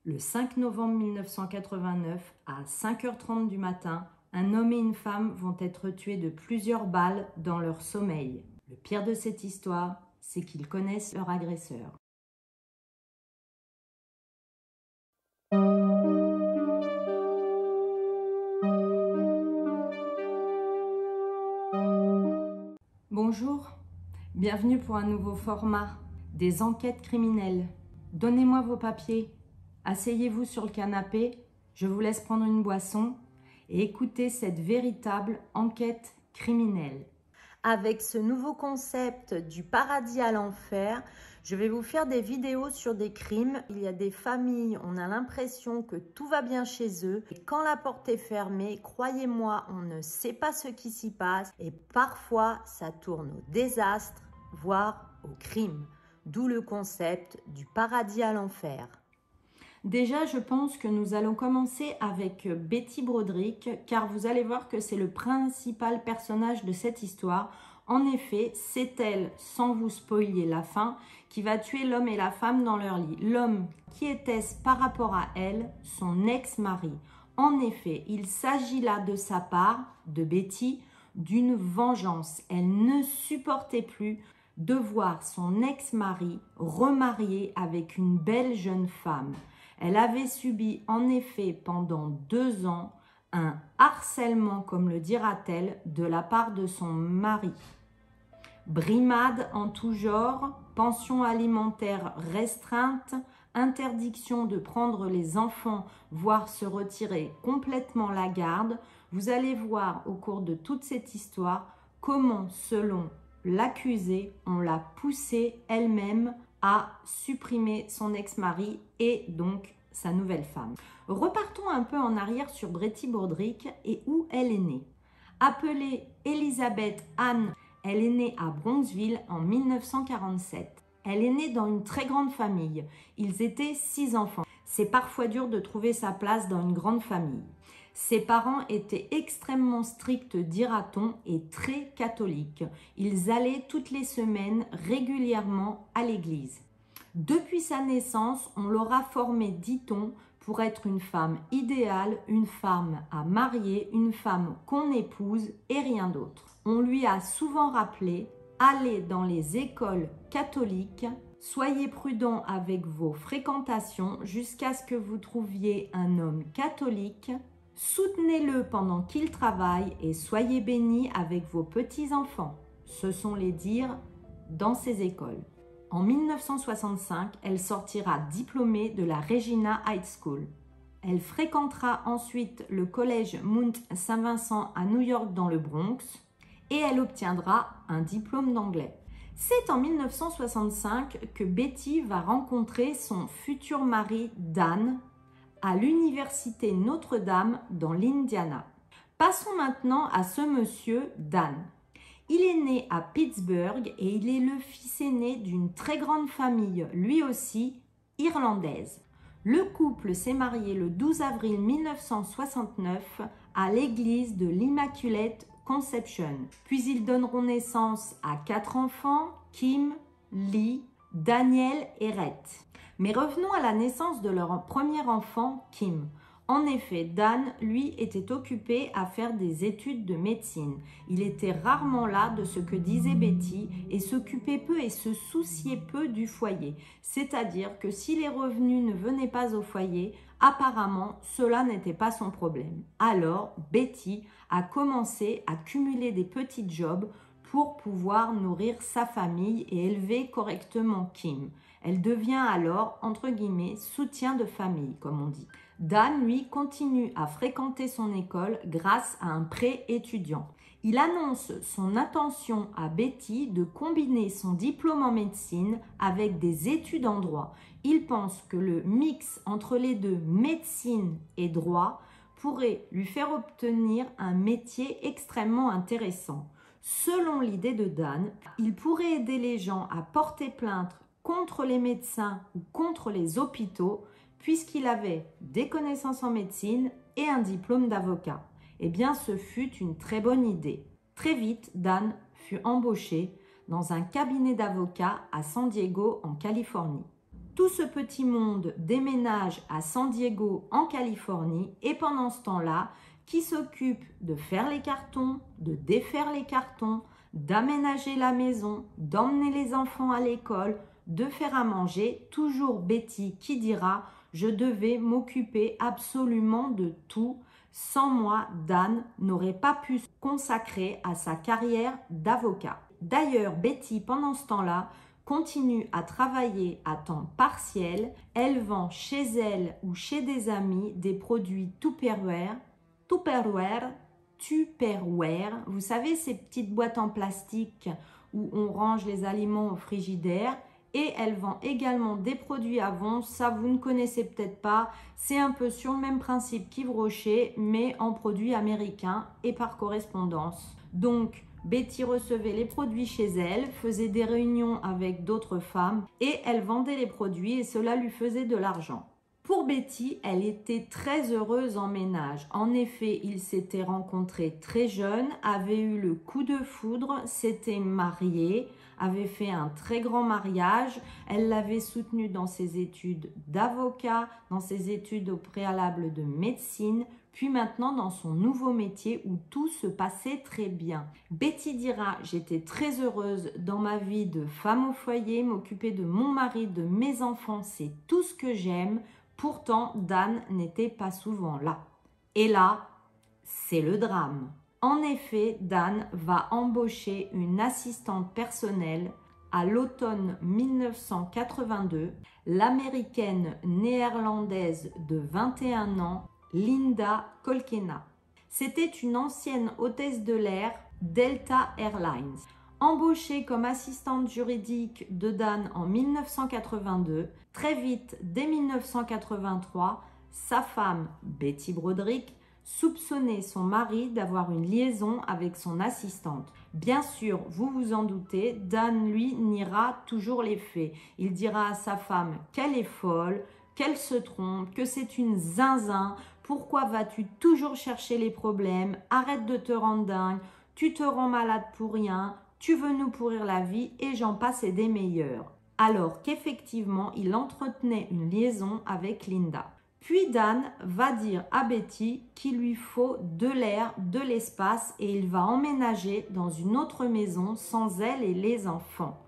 Le 5 novembre 1989, à 5h30 du matin, un homme et une femme vont être tués de plusieurs balles dans leur sommeil. Le pire de cette histoire, c'est qu'ils connaissent leur agresseur. Bonjour, bienvenue pour un nouveau format, des enquêtes criminelles. Donnez-moi vos papiers, asseyez-vous sur le canapé, je vous laisse prendre une boisson et écouter cette véritable enquête criminelle. Avec ce nouveau concept du paradis à l'enfer, je vais vous faire des vidéos sur des crimes. Il y a des familles, on a l'impression que tout va bien chez eux. Et quand la porte est fermée, croyez-moi, on ne sait pas ce qui s'y passe. Et parfois, ça tourne au désastre, voire au crime. D'où le concept du paradis à l'enfer. Déjà, je pense que nous allons commencer avec Betty Broderick, car vous allez voir que c'est le principal personnage de cette histoire. En effet, c'est elle, sans vous spoiler la fin, qui va tuer l'homme et la femme dans leur lit. L'homme, qui était-ce par rapport à elle? Son ex-mari. En effet, il s'agit là de sa part, de Betty, d'une vengeance. Elle ne supportait plus de voir son ex-mari remarié avec une belle jeune femme. Elle avait subi en effet pendant 2 ans un harcèlement, comme le dira-t-elle, de la part de son mari. Brimades en tout genre, pension alimentaire restreinte, interdiction de prendre les enfants, voire se retirer complètement la garde. Vous allez voir au cours de toute cette histoire comment, selon l'accusée, on l'a poussée elle-même à supprimer son ex-mari et donc sa nouvelle femme. Repartons un peu en arrière sur Betty Broderick et où elle est née. Appelée Elizabeth Ann, elle est née à Bronxville en 1947. Elle est née dans une très grande famille. Ils étaient 6 enfants. C'est parfois dur de trouver sa place dans une grande famille. Ses parents étaient extrêmement stricts, dira-t-on, et très catholiques. Ils allaient toutes les semaines régulièrement à l'église. Depuis sa naissance, on l'aura formée, dit-on, pour être une femme idéale, une femme à marier, une femme qu'on épouse et rien d'autre. On lui a souvent rappelé « Allez dans les écoles catholiques, soyez prudent avec vos fréquentations jusqu'à ce que vous trouviez un homme catholique. Soutenez-le pendant qu'il travaille et soyez bénis avec vos petits-enfants. » Ce sont les dires dans ces écoles. En 1965, elle sortira diplômée de la Regina High School. Elle fréquentera ensuite le collège Mount Saint-Vincent à New York dans le Bronx et elle obtiendra un diplôme d'anglais. C'est en 1965 que Betty va rencontrer son futur mari Dan à l'université Notre-Dame dans l'Indiana. Passons maintenant à ce monsieur Dan. Il est né à Pittsburgh et il est le fils aîné d'une très grande famille, lui aussi irlandaise. Le couple s'est marié le 12 avril 1969 à l'église de l'Immaculate Conception. Puis ils donneront naissance à 4 enfants, Kim, Lee, Daniel et Rhett. Mais revenons à la naissance de leur premier enfant, Kim. En effet, Dan, lui, était occupé à faire des études de médecine. Il était rarement là de ce que disait Betty et s'occupait peu et se souciait peu du foyer. C'est-à-dire que si les revenus ne venaient pas au foyer, apparemment, cela n'était pas son problème. Alors, Betty a commencé à cumuler des petits jobs pour pouvoir nourrir sa famille et élever correctement Kim. Elle devient alors, entre guillemets, soutien de famille, comme on dit. Dan, lui, continue à fréquenter son école grâce à un prêt étudiant. Il annonce son intention à Betty de combiner son diplôme en médecine avec des études en droit. Il pense que le mix entre les deux, médecine et droit, pourrait lui faire obtenir un métier extrêmement intéressant. Selon l'idée de Dan, il pourrait aider les gens à porter plainte contre les médecins ou contre les hôpitaux puisqu'il avait des connaissances en médecine et un diplôme d'avocat. Eh bien, ce fut une très bonne idée. Très vite, Dan fut embauché dans un cabinet d'avocats à San Diego, en Californie. Tout ce petit monde déménage à San Diego en Californie et pendant ce temps-là, qui s'occupe de faire les cartons, de défaire les cartons, d'aménager la maison, d'emmener les enfants à l'école, de faire à manger, toujours Betty qui dira « Je devais m'occuper absolument de tout. Sans moi, Dan n'aurait pas pu se consacrer à sa carrière d'avocat. » D'ailleurs, Betty, pendant ce temps-là, continue à travailler à temps partiel. Elle vend chez elle ou chez des amis des produits Tupperware. Tupperware, vous savez ces petites boîtes en plastique où on range les aliments au frigidaire. Et elle vend également des produits Avon, ça vous ne connaissez peut-être pas, c'est un peu sur le même principe qu'Yves Rocher, mais en produits américains et par correspondance. Donc, Betty recevait les produits chez elle, faisait des réunions avec d'autres femmes et elle vendait les produits et cela lui faisait de l'argent. Pour Betty, elle était très heureuse en ménage. En effet, ils s'étaient rencontrés très jeunes, avaient eu le coup de foudre, s'étaient mariés, avaient fait un très grand mariage. Elle l'avait soutenu dans ses études d'avocat, dans ses études au préalable de médecine, puis maintenant dans son nouveau métier où tout se passait très bien. Betty dira « J'étais très heureuse dans ma vie de femme au foyer, m'occuper de mon mari, de mes enfants, c'est tout ce que j'aime. » Pourtant, Dan n'était pas souvent là. Et là, c'est le drame. En effet, Dan va embaucher une assistante personnelle à l'automne 1982, l'américaine néerlandaise de 21 ans, Linda Kolkena. C'était une ancienne hôtesse de l'air Delta Airlines. Embauchée comme assistante juridique de Dan en 1982, très vite, dès 1983, sa femme, Betty Broderick, soupçonnait son mari d'avoir une liaison avec son assistante. Bien sûr, vous vous en doutez, Dan, lui, niera toujours les faits. Il dira à sa femme qu'elle est folle, qu'elle se trompe, que c'est une zinzin. Pourquoi vas-tu toujours chercher les problèmes? Arrête de te rendre dingue, tu te rends malade pour rien. Tu veux nous pourrir la vie et j'en passe et des meilleurs. Alors qu'effectivement, il entretenait une liaison avec Linda. Puis Dan va dire à Betty qu'il lui faut de l'air, de l'espace et il va emménager dans une autre maison sans elle et les enfants.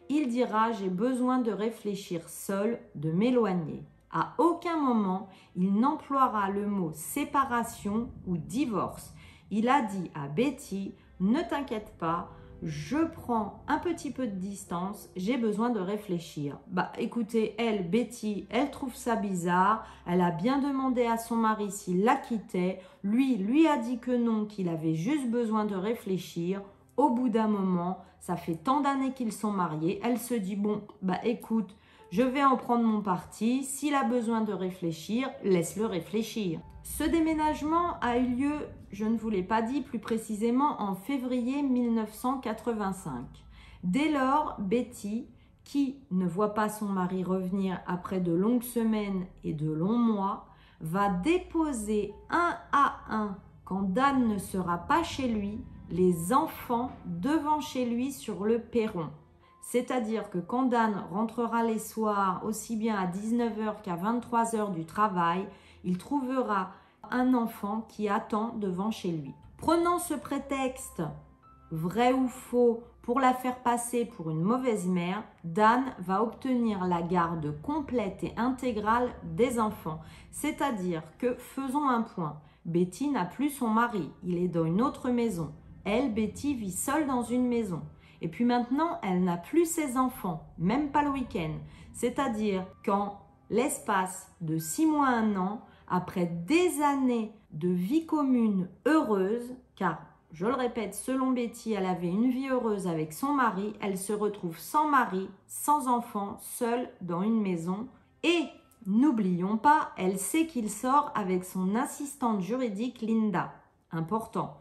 Il dira « J'ai besoin de réfléchir seul, de m'éloigner ». À aucun moment, il n'emploiera le mot séparation ou divorce. Il a dit à Betty « Ne t'inquiète pas, je prends un petit peu de distance, j'ai besoin de réfléchir. » Bah écoutez, elle, Betty, elle trouve ça bizarre. Elle a bien demandé à son mari s'il la quittait. Lui a dit que non, qu'il avait juste besoin de réfléchir. Au bout d'un moment, ça fait tant d'années qu'ils sont mariés, elle se dit bon, bah écoute, je vais en prendre mon parti. S'il a besoin de réfléchir, laisse-le réfléchir. Ce déménagement a eu lieu, je ne vous l'ai pas dit plus précisément, en février 1985. Dès lors, Betty, qui ne voit pas son mari revenir après de longues semaines et de longs mois, va déposer un à un, quand Dan ne sera pas chez lui, les enfants devant chez lui sur le perron. C'est-à-dire que quand Dan rentrera les soirs, aussi bien à 19h qu'à 23h du travail, il trouvera un enfant qui attend devant chez lui. Prenant ce prétexte, vrai ou faux, pour la faire passer pour une mauvaise mère, Dan va obtenir la garde complète et intégrale des enfants. C'est-à-dire que, faisons un point, Betty n'a plus son mari, il est dans une autre maison. Elle, Betty, vit seule dans une maison. Et puis maintenant, elle n'a plus ses enfants, même pas le week-end. C'est-à-dire qu'en l'espace de 6 mois à 1 an, après des années de vie commune heureuse, car je le répète, selon Betty, elle avait une vie heureuse avec son mari, elle se retrouve sans mari, sans enfant, seule dans une maison. Et n'oublions pas, elle sait qu'il sort avec son assistante juridique Linda. Important.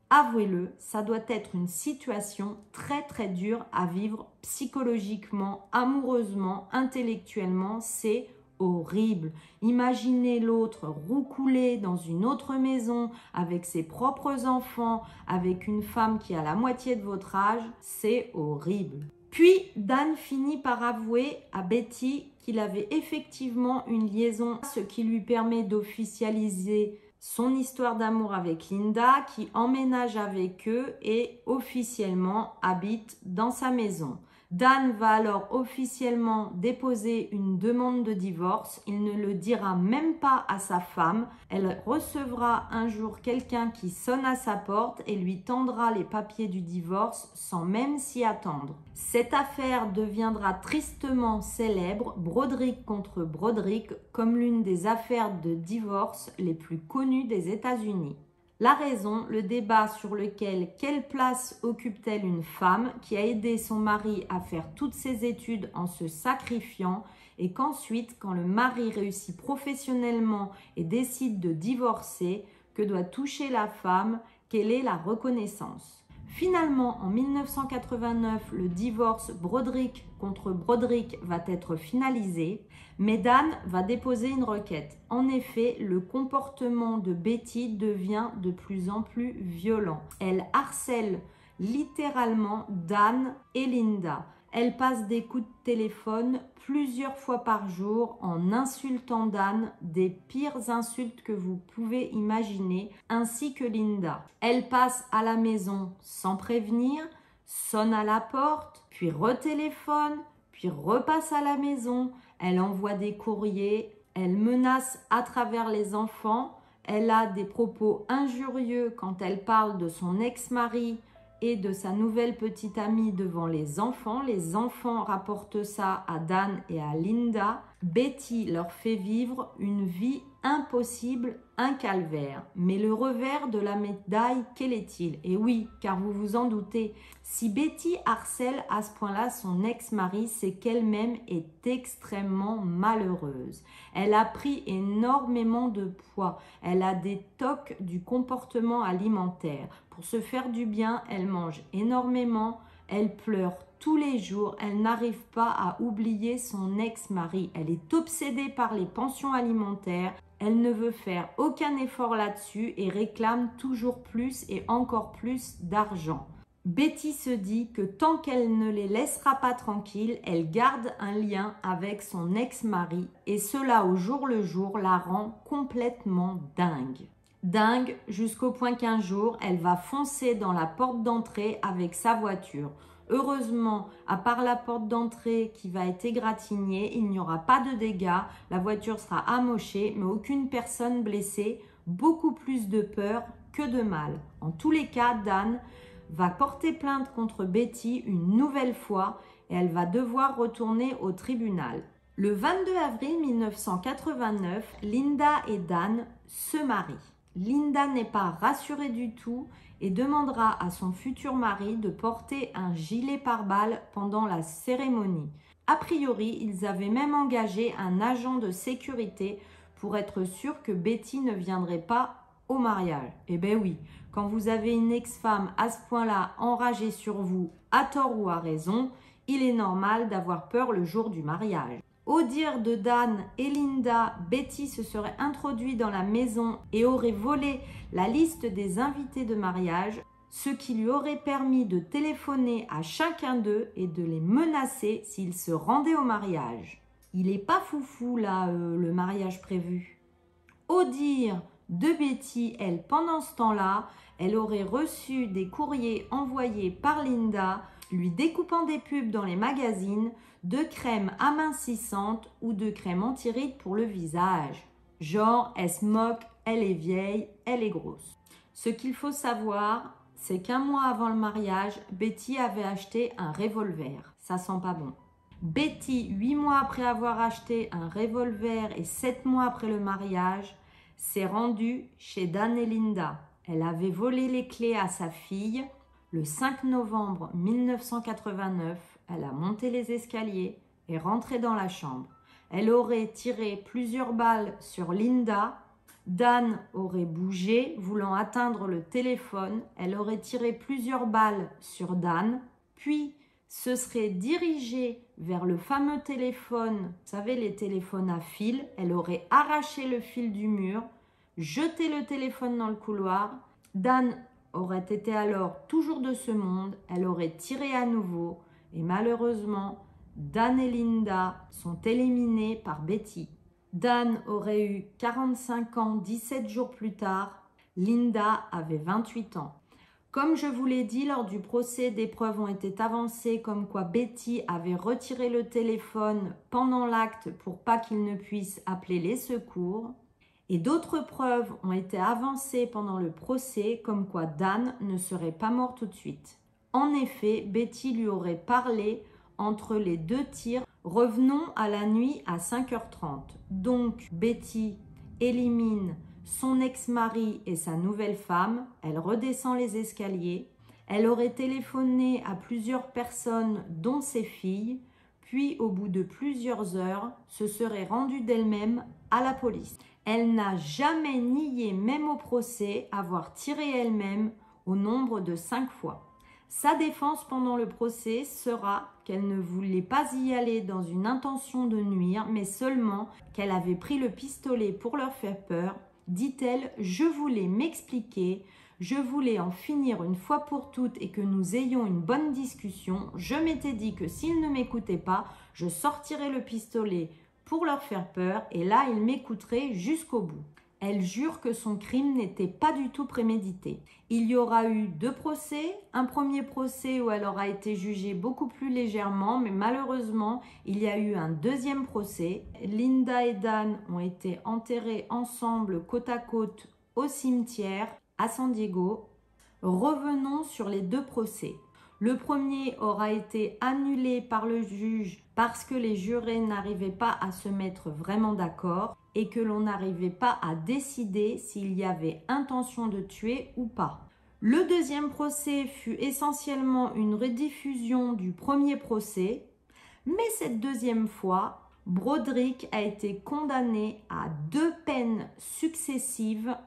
Avouez-le, ça doit être une situation très très dure à vivre psychologiquement, amoureusement, intellectuellement, c'est horrible. Imaginez l'autre roucoulé dans une autre maison avec ses propres enfants, avec une femme qui a la moitié de votre âge, c'est horrible. Puis Dan finit par avouer à Betty qu'il avait effectivement une liaison, ce qui lui permet d'officialiser son histoire d'amour avec Linda, qui emménage avec eux et officiellement habite dans sa maison. Dan va alors officiellement déposer une demande de divorce. Il ne le dira même pas à sa femme. Elle recevra un jour quelqu'un qui sonne à sa porte et lui tendra les papiers du divorce sans même s'y attendre. Cette affaire deviendra tristement célèbre, Broderick contre Broderick, comme l'une des affaires de divorce les plus connues des États-Unis. La raison, le débat sur lequel quelle place occupe-t-elle une femme qui a aidé son mari à faire toutes ses études en se sacrifiant et qu'ensuite, quand le mari réussit professionnellement et décide de divorcer, que doit toucher la femme, quelle est la reconnaissance? Finalement, en 1989, le divorce Broderick contre Broderick va être finalisé, mais Dan va déposer une requête. En effet, le comportement de Betty devient de plus en plus violent. Elle harcèle littéralement Dan et Linda. Elle passe des coups de téléphone plusieurs fois par jour en insultant Dan, des pires insultes que vous pouvez imaginer, ainsi que Linda. Elle passe à la maison sans prévenir, sonne à la porte, puis retéléphone, puis repasse à la maison. Elle envoie des courriers, elle menace à travers les enfants. Elle a des propos injurieux quand elle parle de son ex-mari et de sa nouvelle petite amie devant les enfants. Les enfants rapportent ça à Dan et à Linda. Betty leur fait vivre une vie impossible, un calvaire. Mais le revers de la médaille, quel est-il? Et oui, car vous vous en doutez, si Betty harcèle à ce point-là son ex-mari, c'est qu'elle-même est extrêmement malheureuse. Elle a pris énormément de poids. Elle a des TOC du comportement alimentaire. Pour se faire du bien, elle mange énormément, elle pleure tous les jours, elle n'arrive pas à oublier son ex-mari. Elle est obsédée par les pensions alimentaires, elle ne veut faire aucun effort là-dessus et réclame toujours plus et encore plus d'argent. Betty se dit que tant qu'elle ne les laissera pas tranquilles, elle garde un lien avec son ex-mari et cela au jour le jour la rend complètement dingue. Dingue jusqu'au point qu'un jour, elle va foncer dans la porte d'entrée avec sa voiture. Heureusement, à part la porte d'entrée qui va être égratignée, il n'y aura pas de dégâts, la voiture sera amochée, mais aucune personne blessée, beaucoup plus de peur que de mal. En tous les cas, Dan va porter plainte contre Betty une nouvelle fois et elle va devoir retourner au tribunal. Le 22 avril 1989, Linda et Dan se marient. Linda n'est pas rassurée du tout et demandera à son futur mari de porter un gilet pare-balles pendant la cérémonie. A priori, ils avaient même engagé un agent de sécurité pour être sûr que Betty ne viendrait pas au mariage. Eh bien oui, quand vous avez une ex-femme à ce point-là enragée sur vous, à tort ou à raison, il est normal d'avoir peur le jour du mariage. Au dire de Dan et Linda, Betty se serait introduite dans la maison et aurait volé la liste des invités de mariage, ce qui lui aurait permis de téléphoner à chacun d'eux et de les menacer s'ils se rendaient au mariage. Il n'est pas foufou là, le mariage prévu. Au dire de Betty, elle, pendant ce temps-là, elle aurait reçu des courriers envoyés par Linda lui découpant des pubs dans les magazines de crème amincissante ou de crème anti-rides pour le visage. Genre, elle se moque, elle est vieille, elle est grosse. Ce qu'il faut savoir, c'est qu'un mois avant le mariage, Betty avait acheté un revolver. Ça sent pas bon. Betty, 8 mois après avoir acheté un revolver et 7 mois après le mariage, s'est rendue chez Dan et Linda. Elle avait volé les clés à sa fille. Le 5 novembre 1989, elle a monté les escaliers et rentré dans la chambre. Elle aurait tiré plusieurs balles sur Linda. Dan aurait bougé, voulant atteindre le téléphone. Elle aurait tiré plusieurs balles sur Dan, puis se serait dirigée vers le fameux téléphone, vous savez, les téléphones à fil. Elle aurait arraché le fil du mur, jeté le téléphone dans le couloir. Dan aurait été alors toujours de ce monde, elle aurait tiré à nouveau Et malheureusement, Dan et Linda sont éliminés par Betty. Dan aurait eu 45 ans 17 jours plus tard. Linda avait 28 ans. Comme je vous l'ai dit, lors du procès, des preuves ont été avancées comme quoi Betty avait retiré le téléphone pendant l'acte pour pas qu'il ne puisse appeler les secours. Et d'autres preuves ont été avancées pendant le procès comme quoi Dan ne serait pas mort tout de suite. En effet, Betty lui aurait parlé entre les 2 tirs. Revenons à la nuit à 5h30. Donc, Betty élimine son ex-mari et sa nouvelle femme. Elle redescend les escaliers. Elle aurait téléphoné à plusieurs personnes, dont ses filles. Puis, au bout de plusieurs heures, se serait rendue d'elle-même à la police. Elle n'a jamais nié, même au procès, avoir tiré elle-même au nombre de 5 fois. Sa défense pendant le procès sera qu'elle ne voulait pas y aller dans une intention de nuire, mais seulement qu'elle avait pris le pistolet pour leur faire peur. Dit-elle, je voulais m'expliquer, je voulais en finir une fois pour toutes et que nous ayons une bonne discussion. Je m'étais dit que s'ils ne m'écoutaient pas, je sortirais le pistolet pour leur faire peur et là, ils m'écouteraient jusqu'au bout. Elle jure que son crime n'était pas du tout prémédité. Il y aura eu 2 procès. Un premier procès où elle aura été jugée beaucoup plus légèrement, mais malheureusement, il y a eu un deuxième procès. Linda et Dan ont été enterrés ensemble côte à côte au cimetière à San Diego. Revenons sur les 2 procès. Le premier aura été annulé par le juge parce que les jurés n'arrivaient pas à se mettre vraiment d'accord et que l'on n'arrivait pas à décider s'il y avait intention de tuer ou pas. Le deuxième procès fut essentiellement une rediffusion du premier procès, mais cette deuxième fois, Broderick a été condamné à 2 peines successives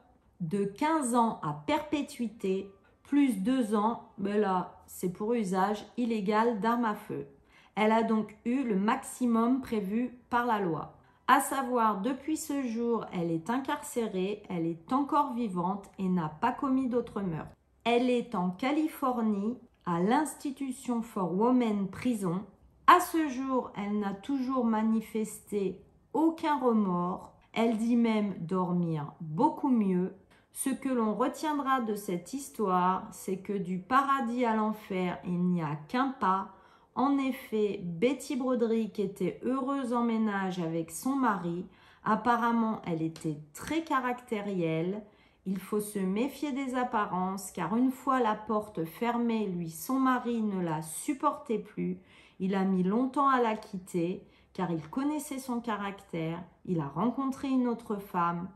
de 15 ans à perpétuité plus 2 ans, mais là, c'est pour usage illégal d'armes à feu. Elle a donc eu le maximum prévu par la loi. À savoir, depuis ce jour, elle est incarcérée, elle est encore vivante et n'a pas commis d'autres meurtres. Elle est en Californie, à l'Institution for Women Prison. À ce jour, elle n'a toujours manifesté aucun remords. Elle dit même dormir beaucoup mieux. Ce que l'on retiendra de cette histoire, c'est que du paradis à l'enfer, il n'y a qu'un pas. En effet, Betty Broderick était heureuse en ménage avec son mari. Apparemment, elle était très caractérielle. Il faut se méfier des apparences, car une fois la porte fermée, lui, son mari ne la supportait plus. Il a mis longtemps à la quitter, car il connaissait son caractère. Il a rencontré une autre femme.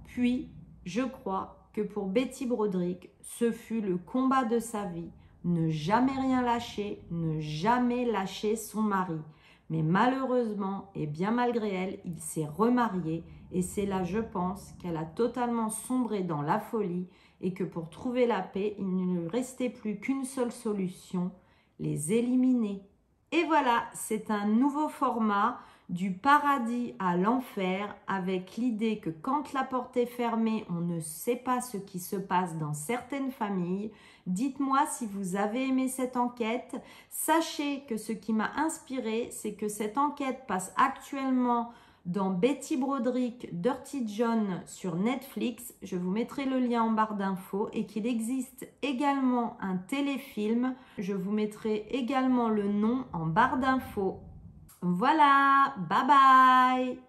Puis, je crois que pour Betty Broderick, ce fut le combat de sa vie. Ne jamais rien lâcher, ne jamais lâcher son mari. Mais malheureusement, et bien malgré elle, il s'est remarié et c'est là, je pense, qu'elle a totalement sombré dans la folie et que pour trouver la paix, il ne lui restait plus qu'une seule solution, les éliminer. Et voilà, c'est un nouveau format du paradis à l'enfer avec l'idée que quand la porte est fermée, on ne sait pas ce qui se passe dans certaines familles. Dites-moi si vous avez aimé cette enquête. Sachez que ce qui m'a inspiré, c'est que cette enquête passe actuellement dans Betty Broderick, Dirty John sur Netflix. Je vous mettrai le lien en barre d'infos et qu'il existe également un téléfilm. Je vous mettrai également le nom en barre d'infos. Voilà, bye bye!